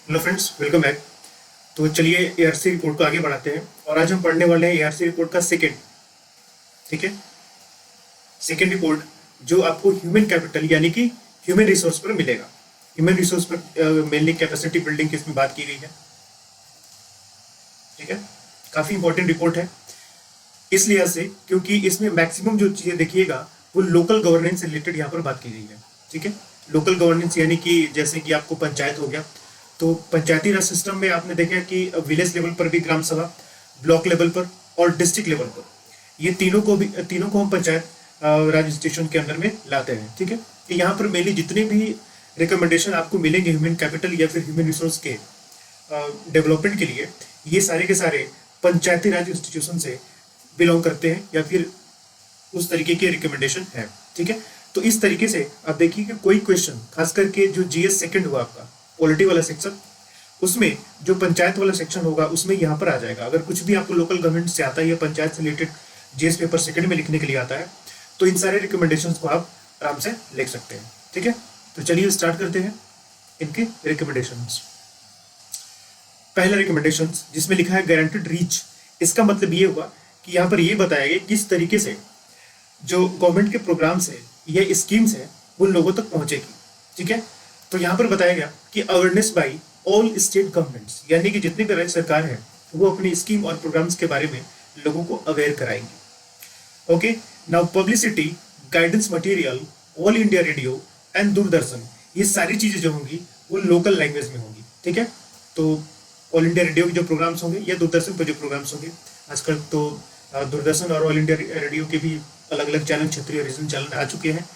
Hello friends, welcome back. तो चलिए ARC report को आगे बढ़ाते हैं और आज हम पढ़ने वाले हैं एआरसी रिपोर्ट का सेकंड। ठीक है, सेकंड रिपोर्ट जो आपको ह्यूमन कैपिटल यानी कि ह्यूमन रिसोर्स पर मिलेगा। ह्यूमन रिसोर्स पर मेनली कैपेसिटी बिल्डिंग की इसमें बात की गई है। ठीक है, काफी इंपॉर्टेंट रिपोर्ट है इस लिहाज से क्योंकि इसमें मैक्सिमम जो चीजें देखिएगा वो लोकल गवर्नेंस से रिलेटेड यहाँ पर बात की गई है। ठीक है, लोकल गवर्नेंस यानी कि जैसे कि आपको पंचायत हो गया, तो पंचायती राज सिस्टम में आपने देखा कि विलेज लेवल पर भी ग्राम सभा, ब्लॉक लेवल पर और डिस्ट्रिक्ट लेवल पर, ये तीनों को हम पंचायत राज इंस्टीट्यूशन के अंदर में लाते हैं। ठीक है, तो यहाँ पर मेनली जितने भी रिकमेंडेशन आपको मिलेंगे ह्यूमन कैपिटल या फिर ह्यूमन रिसोर्स के डेवलपमेंट के लिए, ये सारे के सारे पंचायती राज इंस्टीट्यूशन से बिलोंग करते हैं या फिर उस तरीके के रिकमेंडेशन है। ठीक है, तो इस तरीके से आप देखिए कि कोई क्वेश्चन खास करके जो जीएस सेकंड हुआ आपका पॉलिटी वाला सेक्शन, उसमें जो पंचायत वाला सेक्शन होगा उसमें यहाँ पर आ जाएगा। अगर कुछ भी आपको लोकल गवर्नमेंट से आता है या पंचायत से रिलेटेड जीएस पेपर सेकंड में लिखने के लिए आता है तो इन सारे रिकमेंडेशंस को आप आराम से लिख सकते हैं। ठीक है, तो चलिए स्टार्ट करते हैं इनके रिकमेंडेशंस। पहला रिकमेंडेशन जिसमें लिखा है गारंटेड रीच, इसका मतलब ये हुआ कि यहाँ पर ये बताया गया किस तरीके से जो गवर्नमेंट के प्रोग्राम्स है या स्कीम्स है उन लोगों तक पहुंचेगी। ठीक है, तो यहाँ पर बताया गया कि awareness by all state governments, यानी कि जितनी भी राज्य सरकार है वो अपनी स्कीम और प्रोग्राम्स के बारे में लोगों को अवेयर कराएंगे। Okay, now publicity, guidance material, all India radio and Doordarshan, ये सारी चीजें जो होंगी वो लोकल लैंग्वेज में होंगी। ठीक है, तो ऑल इंडिया रेडियो के जो प्रोग्राम्स होंगे या दूरदर्शन पर जो प्रोग्राम्स होंगे, आजकल तो दूरदर्शन और ऑल इंडिया रेडियो के भी अलग अलग चैनल, क्षेत्रीय रीजन चैनल आ चुके हैं।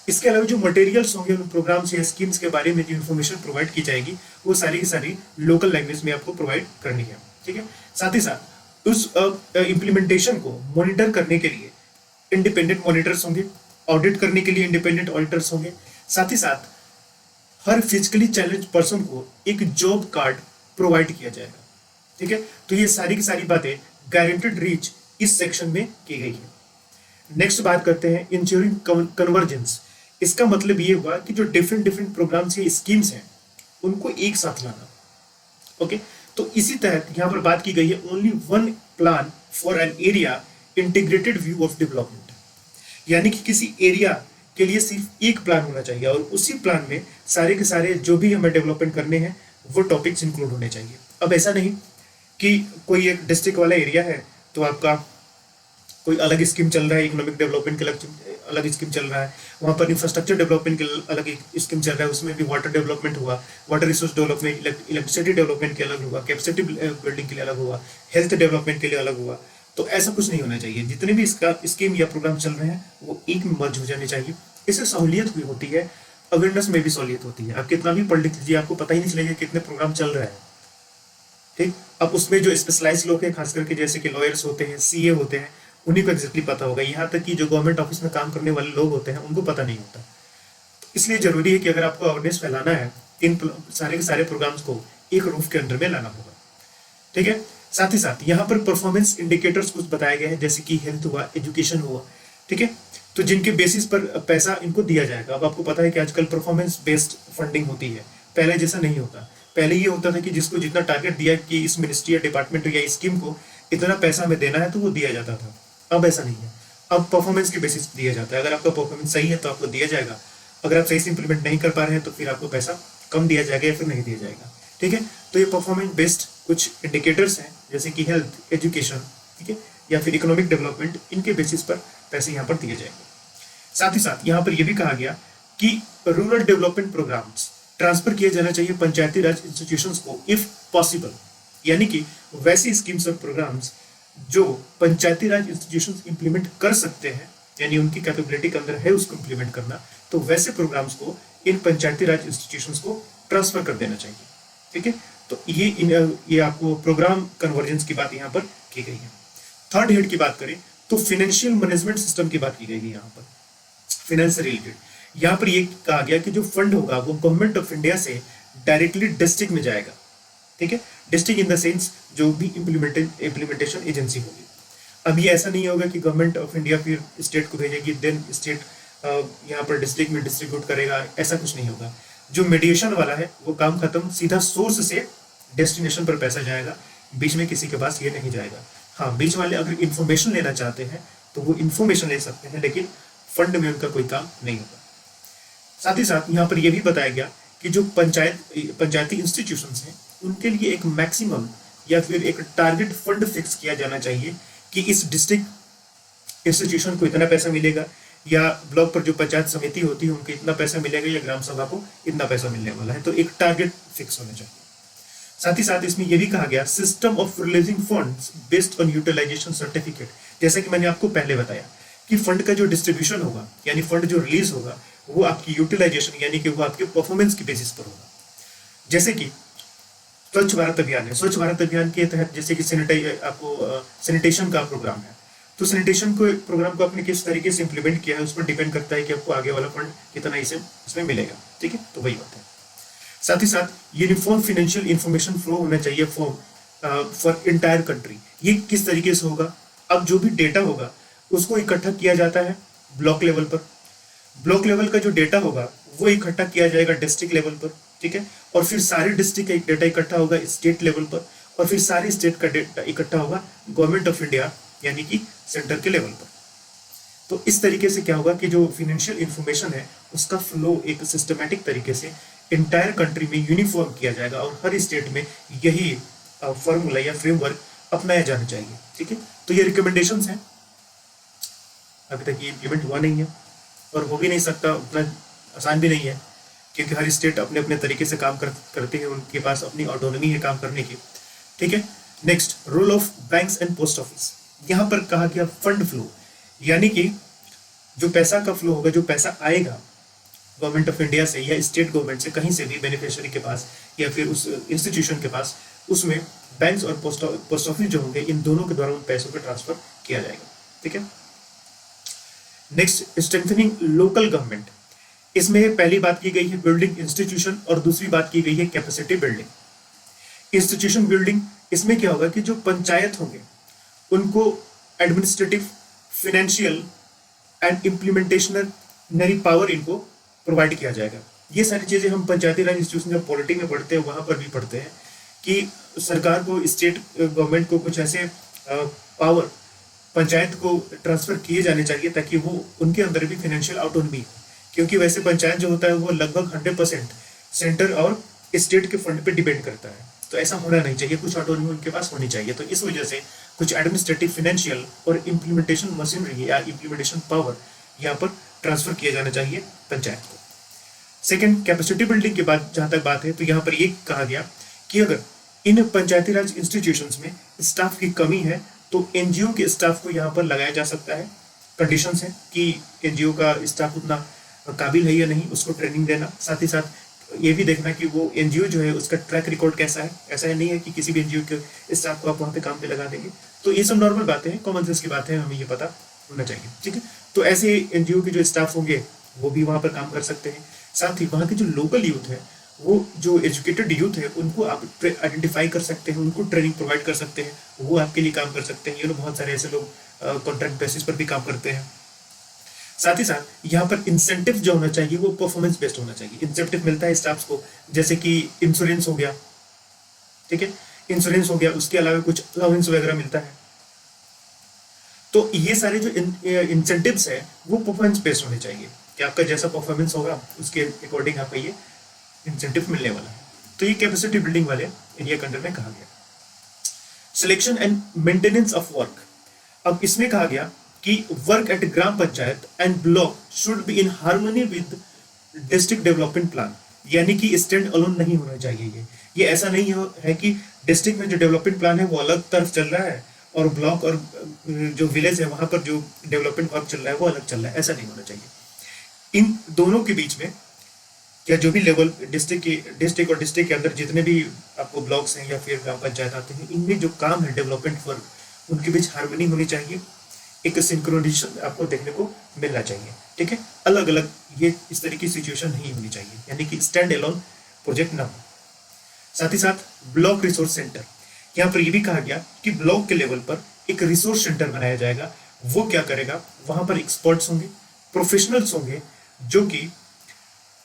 इसके अलावा जो मटेरियल्स होंगे उन प्रोग्राम्स या स्कीम्स के बारे में जो इन्फॉर्मेशन प्रोवाइड की जाएगी वो सारी की सारी लोकल लैंग्वेज में आपको प्रोवाइड करनी है। ठीक है, साथ ही साथ उस इम्प्लीमेंटेशन को मॉनिटर करने के लिए इंडिपेंडेंट मॉनिटर्स होंगे, ऑडिट करने के लिए इंडिपेंडेंट ऑडिटर्स होंगे। साथ ही साथ हर फिजिकली चैलेंज पर्सन को एक जॉब कार्ड प्रोवाइड किया जाएगा। ठीक है, तो ये सारी की सारी बातें गारंटेड रीच इस सेक्शन में की गई है। नेक्स्ट बात करते हैं इंश्योरिंग कन्वर्जेंस। इसका मतलब ये हुआ कि जो डिफरेंट प्रोग्राम्स या स्कीम्स हैं उनको एक साथ लाना। ओके, तो इसी तहत यहाँ पर बात की गई है only one plan for an area integrated view of development, यानी कि किसी एरिया के लिए सिर्फ एक प्लान होना चाहिए और उसी प्लान में सारे के सारे जो भी हमें डेवलपमेंट करने हैं वो टॉपिक्स इंक्लूड होने चाहिए। अब ऐसा नहीं कि कोई एक डिस्ट्रिक्ट वाला एरिया है तो आपका कोई अलग स्कीम चल रहा है, इकोनॉमिक डेवलपमेंट के अलग स्कीम चल रहा है, वहाँ पर इंफ्रास्ट्रक्चर डेवलपमेंट के अलग स्कीम चल रहा है, उसमें भी वाटर डेवलपमेंट हुआ, water resource development, electricity development के अलग हुआ, कैपेसिटी बिल्डिंग के लिए अलग हुआ, हेल्थ डेवलपमेंट के लिए अलग हुआ। तो ऐसा कुछ नहीं होना चाहिए। जितने भी इसका स्कीम या प्रोग्राम चल रहे हैं वो एक में मर्ज हो जाने चाहिए। इससे सहूलियत भी होती है, अवेयरनेस में भी सहूलियत होती है। आप कितना भी पढ़ लिख लीजिए, आपको पता ही नहीं चलेगा कितने प्रोग्राम चल रहे हैं। ठीक, अब उसमें जो स्पेशलाइज लोग हैं, खास करके जैसे कि लॉयर्स होते हैं, सीए होते हैं, उन्हीं को एग्जैक्टली पता होगा। यहाँ तक कि जो गवर्नमेंट ऑफिस में काम करने वाले लोग होते हैं उनको पता नहीं होता। इसलिए जरूरी है कि अगर आपको अवेयरनेस फैलाना है इन सारे के सारे प्रोग्राम्स को एक रूफ के अंदर में लाना होगा। ठीक है, साथ ही साथ यहाँ पर परफॉर्मेंस इंडिकेटर्स कुछ बताए गए हैं, जैसे कि हेल्थ हुआ, एजुकेशन हुआ। ठीक है, तो जिनके बेसिस पर पैसा इनको दिया जाएगा। अब आपको पता है कि आजकल परफॉर्मेंस बेस्ड फंडिंग होती है, पहले जैसा नहीं होता। पहले ये होता था कि जिसको जितना टारगेट दिया कि इस मिनिस्ट्री या डिपार्टमेंट या स्कीम को इतना पैसा हमें देना है तो वो दिया जाता था। अब ऐसा नहीं है, अब परफॉर्मेंस के बेसिस दिया जाता है। अगर आपका परफॉर्मेंस सही है तो आपको दिया जाएगा, अगर आप सही से इंप्लीमेंट नहीं कर पा रहे हैं तो फिर आपको पैसा कम दिया जाएगा या फिर नहीं दिया जाएगा। ठीक है, तो ये परफॉर्मेंस बेस्ड कुछ इंडिकेटर्स हैं जैसे कि हेल्थ, एजुकेशन, ठीक है, या फिर इकोनॉमिक डेवलपमेंट, इनके बेसिस पर पैसे यहाँ पर दिए जाएंगे। साथ ही साथ यहाँ पर यह भी कहा गया कि रूरल डेवलपमेंट प्रोग्राम्स ट्रांसफर किए जाना चाहिए पंचायती राज इंस्टीट्यूशंस को इफ पॉसिबल, यानी कि वैसी स्कीम्स और प्रोग्राम्स जो पंचायती राज इंस्टीट्यूशंस इंप्लीमेंट कर सकते हैं, यानी उनकी कैपेबिलिटी के अंदर है उसको इंप्लीमेंट करना, तो वैसे प्रोग्राम्स को इन पंचायती राज इंस्टीट्यूशंस को ट्रांसफर कर देना चाहिए। ठीक है, तो ये आपको प्रोग्राम कन्वर्जेंस की बात यहाँ पर की गई है। थर्ड हेड की बात करें तो फाइनेंशियल मैनेजमेंट सिस्टम की बात की गई है। यहाँ पर फाइनेंस से रिलेटेड यहाँ पर यह कहा गया कि जो फंड होगा वो गवर्नमेंट ऑफ इंडिया से डायरेक्टली डिस्ट्रिक्ट में जाएगा। ठीक है, डिस्ट्रिक्ट इन द सेंस जो भी इम्प्लीमेंटेशन एजेंसी होगी। अभी ऐसा नहीं होगा कि गवर्नमेंट ऑफ इंडिया फिर स्टेट को भेजेगी, देन स्टेट यहाँ पर डिस्ट्रिक्ट में डिस्ट्रीब्यूट करेगा, ऐसा कुछ नहीं होगा। जो मीडिएशन वाला है वो काम खत्म, सीधा सोर्स से डेस्टिनेशन पर पैसा जाएगा, बीच में किसी के पास ये नहीं जाएगा। हाँ, बीच वाले अगर इंफॉर्मेशन लेना चाहते हैं तो वो इंफॉर्मेशन ले सकते हैं, लेकिन फंड में उनका कोई काम नहीं होगा। साथ ही साथ यहाँ पर यह भी बताया गया कि जो पंचायती इंस्टीट्यूशंस हैं उनके लिए एक मैक्सिमम या फिर एक टारगेट फंड फिक्स किया जाना चाहिए कि इस डिस्ट्रिक्ट इंस्टीट्यूशन को इतना पैसा मिलेगा, या ब्लॉक पर जो पंचायत समिति होती है उनको इतना पैसा मिलेगा, या ग्राम सभा को इतना पैसा मिलने वाला है। तो एक टारगेट फिक्स होना चाहिए। साथ ही साथ इसमें यह भी कहा गया system of releasing funds based on utilisation certificate. जैसे कि मैंने आपको पहले बताया कि फंड का जो डिस्ट्रीब्यूशन होगा यानी फंड जो रिलीज होगा वो आपकी यूटिलाइजेशन यानी कि वो आपके परफॉर्मेंस की बेसिस पर होगा। जैसे कि स्वच्छ भारत अभियान है, स्वच्छ भारत अभियान के तहत जैसे कि सैनिटेशन का प्रोग्राम है, तो सैनिटेशन को प्रोग्राम को आपने किस तरीके से इंप्लीमेंट किया है उस पर डिपेंड करता है कि आपको आगे वाला फंड कितना इसमें मिलेगा। ठीक है, तो वही बात है। साथ ही साथ यूनिफॉर्म फाइनेंशियल इंफॉर्मेशन फ्लो होना चाहिए फॉर इंटायर कंट्री। ये किस तरीके से होगा, अब जो भी डेटा होगा उसको इकट्ठा किया जाता है ब्लॉक लेवल पर, ब्लॉक लेवल का जो डेटा होगा वो इकट्ठा किया जाएगा डिस्ट्रिक्ट लेवल पर, ठीक है, और फिर सारे डिस्ट्रिक्ट का डेटा इकट्ठा होगा स्टेट लेवल पर, और फिर सारे स्टेट का डेटा इकट्ठा होगा गवर्नमेंट ऑफ इंडिया यानी कि सेंटर के लेवल पर। तो इस तरीके से क्या होगा कि जो फाइनेंशियल इंफॉर्मेशन है उसका फ्लो एक सिस्टमैटिक तरीके से इंटायर कंट्री में यूनिफॉर्म किया जाएगा और हर स्टेट में यही फॉर्मूला या फ्रेमवर्क अपनाया जाना चाहिए। ठीक है, तो ये रिकमेंडेशंस हैं, अभी तक ये इम्प्लीमेंट हुआ नहीं है और हो भी नहीं सकता, उतना आसान भी नहीं है क्योंकि हर स्टेट अपने अपने तरीके से काम करते हैं, उनके पास अपनी ऑटोनॉमी है काम करने की। ठीक है, next role of banks and post office. यहाँ पर कहा गया फंड फ्लो यानी कि जो पैसा का फ्लो होगा, जो पैसा आएगा गवर्नमेंट ऑफ इंडिया से या स्टेट गवर्नमेंट से कहीं से भी बेनिफिशियरी के पास या फिर उस इंस्टीट्यूशन के पास, उसमें बैंक्स और पोस्ट ऑफिस जो होंगे इन दोनों के द्वारा उन पैसों को ट्रांसफर किया जाएगा। ठीक है, नेक्स्ट स्ट्रेंथनिंग लोकल गवर्नमेंट। इसमें पहली बात की गई है बिल्डिंग इंस्टीट्यूशन और दूसरी बात की गई है कैपेसिटी बिल्डिंग। इंस्टीट्यूशन बिल्डिंग, इसमें क्या होगा कि जो पंचायत होंगे उनको एडमिनिस्ट्रेटिव, फाइनेंशियल एंड इम्प्लीमेंटेशनरी पावर इनको प्रोवाइड किया जाएगा। ये सारी चीजें हम पंचायती राज इंस्टीट्यूशन जब पॉलिटी में पढ़ते हैं वहां पर भी पढ़ते हैं कि सरकार को, स्टेट गवर्नमेंट को कुछ ऐसे पावर पंचायत को ट्रांसफर किए जाने चाहिए ताकि वो उनके अंदर भी फाइनेंशियल ऑटोनॉमी, क्योंकि वैसे पंचायत जो होता है वो लगभग 100% सेंटर और स्टेट के फंड पे डिपेंड करता है, तो ऐसा होना नहीं चाहिए, कुछ ऑटोनॉमी उनके पास होनी चाहिए। तो इस वजह से कुछ एडमिनिस्ट्रेटिव, फाइनेंशियल और इम्प्लीमेंटेशन मशीनरी या इम्प्लीमेंटेशन पावर यहाँ पर ट्रांसफर किया जाना चाहिए पंचायत को। सेकेंड, कैपेसिटी बिल्डिंग के बाद जहां तक बात है तो यहाँ पर ये कहा गया कि अगर इन पंचायती राज इंस्टीट्यूशंस में स्टाफ की कमी है तो एनजीओ के स्टाफ को यहाँ पर लगाया जा सकता है। कंडीशंस है कि एनजीओ का स्टाफ उतना काबिल है या नहीं, उसको ट्रेनिंग देना, साथ ही साथ ये भी देखना कि वो एनजीओ जो है उसका ट्रैक रिकॉर्ड कैसा है। ऐसा नहीं है कि किसी भी एनजीओ के स्टाफ को आप वहाँ पे काम पे लगा देंगे। तो ये सब नॉर्मल बातें हैं, कॉमन सेंस की बातें हैं, हमें ये पता होना चाहिए। ठीक है, तो ऐसे एनजीओ के जो स्टाफ होंगे वो भी वहाँ पर काम कर सकते हैं। साथ ही वहाँ के जो लोकल यूथ है, वो जो एजुकेटेड यूथ है, उनको आप आइडेंटिफाई कर सकते हैं, उनको ट्रेनिंग प्रोवाइड कर सकते हैं, वो आपके लिए काम कर सकते हैं। ये लोग, बहुत सारे ऐसे लोग कॉन्ट्रैक्ट बेसिस पर भी काम करते हैं। साथ ही साथ यहाँ पर इंसेंटिव जो होना चाहिए वो परफॉर्मेंस बेस्ड होना चाहिए। इंसेंटिव मिलता है स्टाफ्स को, जैसे कि इंश्योरेंस हो गया, ठीक है, इंश्योरेंस हो गया, उसके अलावा कुछ अलाउंस वगैरह मिलता है। तो ये सारे जो इंसेंटिव्स है वो परफॉर्मेंस बेस्ड होने चाहिए कि आपका जैसा परफॉर्मेंस होगा उसके अकॉर्डिंग आपका ये इंसेंटिव मिलने वाला है। तो ये कैपेसिटी बिल्डिंग वाले एरिया के अंडर में कहा गया। Selection and maintenance of work. अब इसमें कहा गया कि work at gram panchayat and block should be in harmony with district development plan, यानी कि स्टैंड अलोन नहीं होना चाहिए। ये ऐसा नहीं है कि डिस्ट्रिक्ट में जो डेवलपमेंट प्लान है वो अलग तरफ चल रहा है और ब्लॉक और जो विलेज है वहां पर जो डेवलपमेंट वर्क चल रहा है वो अलग चल रहा है, ऐसा नहीं होना चाहिए। इन दोनों के बीच में या जो भी लेवल डिस्ट्रिक्ट और डिस्ट्रिक्ट के अंदर जितने भी आपको ब्लॉक्स हैं या फिर ग्राम पंचायत आते हैं, इनमें जो काम है डेवलपमेंट वर्क, उनके बीच हार्मनी होनी चाहिए, एक सिंक्रोनाइजेशन आपको देखने को मिलना चाहिए। ठीक है, अलग अलग ये इस तरह की सिचुएशन नहीं होनी चाहिए, यानी कि स्टैंड अलोन प्रोजेक्ट ना हो। साथ ही साथ ब्लॉक रिसोर्स सेंटर, यहाँ पर ये भी कहा गया कि ब्लॉक के लेवल पर एक रिसोर्स सेंटर बनाया जाएगा। वो क्या करेगा, वहां पर एक्सपर्ट्स होंगे, प्रोफेशनल्स होंगे जो कि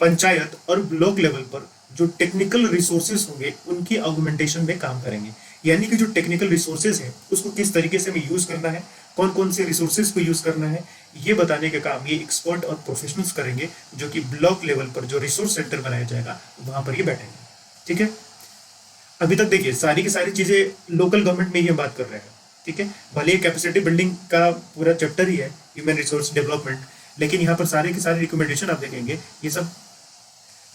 पंचायत और ब्लॉक लेवल पर जो टेक्निकल रिसोर्सेज होंगे उनकी ऑगमेंटेशन में काम करेंगे। यानी कि जो टेक्निकल रिसोर्सेज है उसको किस तरीके से हमें यूज करना है, कौन कौन से रिसोर्सेज को यूज करना है, ये बताने का काम ये एक्सपर्ट और प्रोफेशनल्स करेंगे, जो कि ब्लॉक लेवल पर जो रिसोर्स सेंटर बनाया जाएगा वहां पर ये बैठेंगे। ठीक है, अभी तक देखिए सारी की सारी चीजें लोकल गवर्नमेंट में ही हम बात कर रहे हैं। ठीक है, भले कैपेसिटी बिल्डिंग का पूरा चैप्टर ही है ह्यूमन रिसोर्स डेवलपमेंट, लेकिन यहाँ पर सारे के सारे रिकमेंडेशन आप देखेंगे ये सब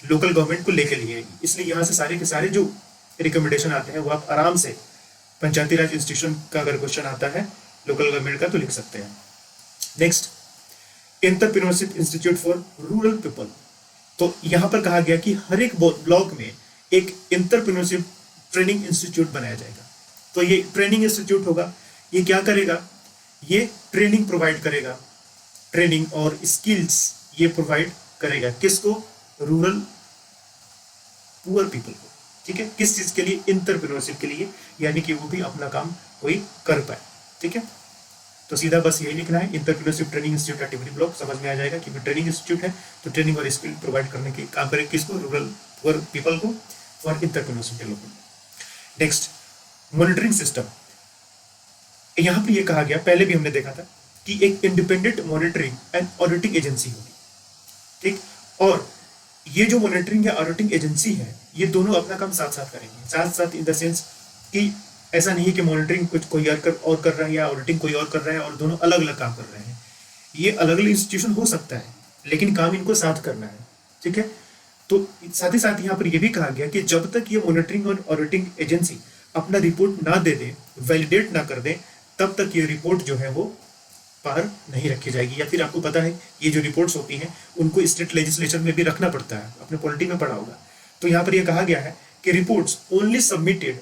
लोकल गवर्नमेंट को लेके लिए, इसलिए यहाँ से सारे के सारे जो रिकमेंडेशन आते हैं वो आप आराम से पंचायती राज इंस्टीट्यूशन का अगर क्वेश्चन आता है लोकल गवर्नमेंट का तो लिख सकते हैं। Next, entrepreneurship institute for rural people. तो यहाँ पर कहा गया कि हर एक ब्लॉक में एक एंटरप्रेन्योरशिप ट्रेनिंग इंस्टीट्यूट बनाया जाएगा। तो ये ट्रेनिंग इंस्टीट्यूट होगा, ये क्या करेगा, ये ट्रेनिंग प्रोवाइड करेगा, ट्रेनिंग और स्किल्स ये प्रोवाइड करेगा किसको, रूरल पुअर पीपल को। ठीक है, किस चीज के लिए, एंटरप्रेन्योरशिप के लिए, यानी कि वो भी अपना काम कोई कर पाए। ठीक है, तो सीधा बस यही लिखना है, entrepreneurship training institute activity block, समझ में आ जाएगा कि ट्रेनिंग इंस्टीट्यूट है तो ट्रेनिंग और स्किल प्रोवाइड करने के काम करेगा किसको, रूरल पुअर पीपल को for entrepreneurship development. Next, monitoring system. यहां पर यह कहा गया, पहले भी हमने देखा था कि एक independent monitoring and auditing agency होगी। ठीक, और ये जो मॉनिटरिंग या ऑडिटिंग एजेंसी है ये दोनों अपना काम साथ साथ करेंगे, साथ साथ इन द सेंस कि ऐसा नहीं है कि मॉनिटरिंग कुछ कोई और कर रहा है या ऑडिटिंग कोई और कर रहा है और दोनों अलग अलग काम कर रहे हैं। ये अलग अलग इंस्टीट्यूशन हो सकता है लेकिन काम इनको साथ करना है। ठीक है, तो साथ ही साथ यहाँ पर यह भी कहा गया कि जब तक ये मॉनिटरिंग और ऑडिटिंग एजेंसी अपना रिपोर्ट ना दे दे, वैलिडेट ना कर दे, तब तक ये रिपोर्ट जो है वो पार नहीं रखी जाएगी। या फिर आपको पता है ये जो रिपोर्ट्स होती हैं उनको स्टेट लेजिस्लेचर में भी रखना पड़ता है, आपने पॉलिटी में पढ़ा होगा। तो यहाँ पर यह कहा गया है कि reports only submitted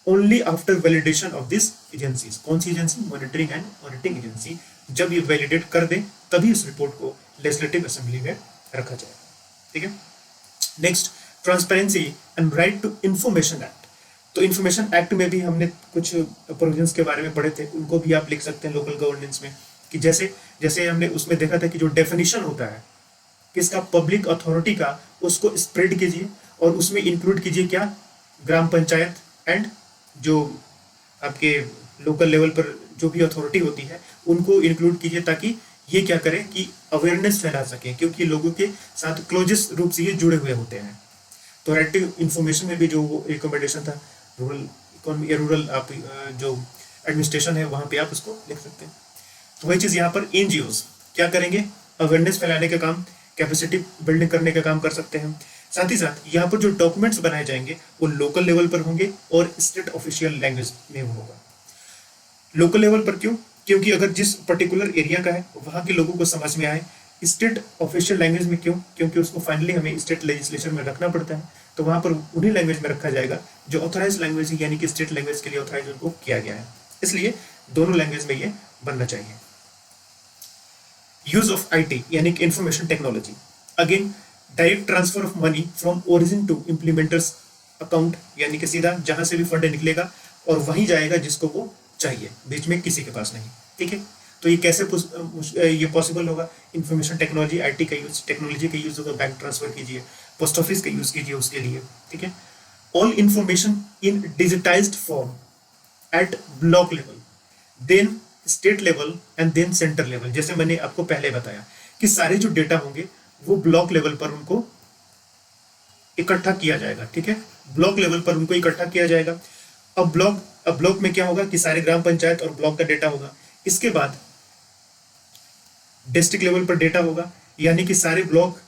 only after validation of this agencies. कौन सी agency, monitoring and auditing agency. जब ये वैलिडेट कर दे तभी इस रिपोर्ट को लेजिस्लेटिव असेंबली में रखा जाएगा। ठीक है, next, transparency and right to information act. तो इंफॉर्मेशन एक्ट में भी हमने कुछ प्रोविजंस के बारे में पढ़े थे, उनको भी आप लिख सकते हैं लोकल गवर्नेंस में, कि जैसे जैसे हमने उसमें देखा था कि जो डेफिनेशन होता है किसका, पब्लिक अथॉरिटी का, उसको स्प्रेड कीजिए और उसमें इंक्लूड कीजिए क्या, ग्राम पंचायत एंड जो आपके लोकल लेवल पर जो भी अथॉरिटी होती है उनको इंक्लूड कीजिए, ताकि ये क्या करें कि अवेयरनेस फैला सके, क्योंकि लोगों के साथ क्लोजेस्ट रूप से ये जुड़े हुए होते हैं। तो राइट टू इंफॉर्मेशन में भी जो रिकमेंडेशन था, रूरल इकोनॉमी या रूरल आप जो एडमिनिस्ट्रेशन है वहाँ पे आप उसको लिख सकते हैं। तो वही चीज़ यहाँ पर एनजीओज क्या करेंगे, अवेयरनेस फैलाने का काम, कैपेसिटी बिल्डिंग करने का काम कर सकते हैं। साथ ही साथ यहाँ पर जो डॉक्यूमेंट्स बनाए जाएंगे वो लोकल लेवल पर होंगे और स्टेट ऑफिशियल लैंग्वेज में होगा। लोकल लेवल पर क्यों, क्योंकि अगर जिस पर्टिकुलर एरिया का है वहाँ के लोगों को समझ में आए। स्टेट ऑफिशियल लैंग्वेज में क्यों, क्योंकि उसको फाइनली हमें स्टेट लेजिस्लेशन में रखना पड़ता है, तो वहाँ पर उन्हीं लैंग्वेज में रखा जाएगा जो ऑथराइज लैंग्वेज है, यानी कि स्टेट लैंग्वेज के लिए ऑथराइज उनको किया गया है। इसलिए दोनों लैंग्वेज में ये बनना चाहिए। यूज ऑफ आईटी यानी कि information technology, again direct transfer of money from origin to implementers account, यानी कि सीधा जहां से भी फंड निकलेगा और वहीं जाएगा जिसको वो चाहिए, बीच में किसी के पास नहीं। ठीक है, तो ये कैसे ये पॉसिबल होगा, इंफॉर्मेशन टेक्नोलॉजी, आईटी का यूज, टेक्नोलॉजी का यूज होगा, बैंक ट्रांसफर कीजिए, पोस्ट ऑफिस का यूज कीजिए उसके लिए। ठीक है, all information in digitised form at block level, then state level and then centre level. जैसे मैंने आपको पहले बताया कि सारे जो डेटा होंगे वो ब्लॉक लेवल पर उनको इकट्ठा किया जाएगा। ठीक है, ब्लॉक लेवल पर उनको इकट्ठा किया जाएगा। अब ब्लॉक में क्या होगा कि सारे ग्राम पंचायत और ब्लॉक का डेटा होगा। इसके बाद डिस्ट्रिक्ट लेवल पर डेटा होगा, यानी कि सारे ब्लॉक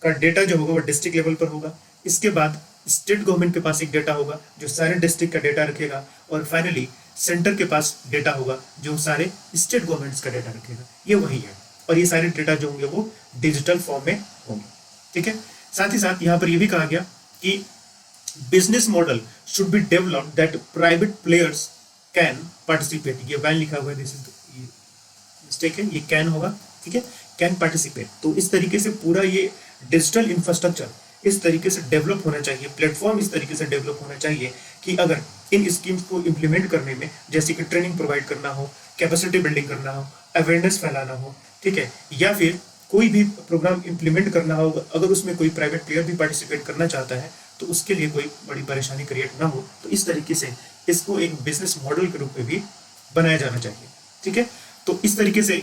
का डेटा जो होगा वो डिस्ट्रिक्ट लेवल पर होगा। इसके बाद स्टेट गवर्नमेंट के पास एक डेटा होगा जो सारे डिस्ट्रिक्ट का डेटा रखेगा, और फाइनली सेंटर के पास डेटा होगा जो सारे स्टेट गवर्नमेंट्स का डेटा रखेगा। ये वही है, और ये सारे डेटा जो होंगे वो डिजिटल फॉर्म में होंगे। ठीक है, साथ ही साथ यहाँ पर ये भी कहा गया कि business model should be developed that private players can participate. ये वैन लिखा हुआ है, दिस इज मिस्टेक है, ये कैन होगा। ठीक है, कैन पार्टिसिपेट। तो इस तरीके से पूरा ये डिजिटल इंफ्रास्ट्रक्चर इस तरीके से डेवलप होना चाहिए, प्लेटफॉर्म इस तरीके से डेवलप होना चाहिए कि अगर इन स्कीम्स को इम्प्लीमेंट करने में, जैसे कि ट्रेनिंग प्रोवाइड करना हो, कैपेसिटी बिल्डिंग करना हो, अवेयरनेस फैलाना हो, ठीक है, या फिर कोई भी प्रोग्राम इम्प्लीमेंट करना हो, अगर उसमें कोई प्राइवेट प्लेयर भी पार्टिसिपेट करना चाहता है तो उसके लिए कोई बड़ी परेशानी क्रिएट ना हो। तो इस तरीके से इसको एक बिजनेस मॉडल के रूप में भी बनाया जाना चाहिए। ठीक है, तो इस तरीके से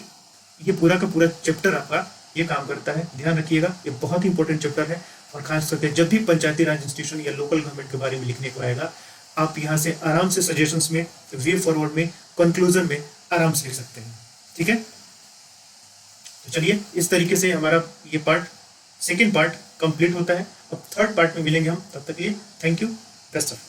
ये पूरा का पूरा चैप्टर आपका ये काम करता है। ध्यान रखिएगा, ये बहुत ही इंपॉर्टेंट चैप्टर है। और खास करके जब भी पंचायती राज इंस्टीट्यूशन या लोकल गवर्नमेंट के बारे में लिखने को आएगा, आप यहाँ से आराम से सजेशंस में, वे फॉरवर्ड में, कंक्लूजन में आराम से लिख सकते हैं। ठीक है, तो चलिए इस तरीके से हमारा ये पार्ट, सेकेंड पार्ट कंप्लीट होता है। अब थर्ड पार्ट में मिलेंगे हम, तब तक के लिए थैंक यू, बेस्ट ऑफ।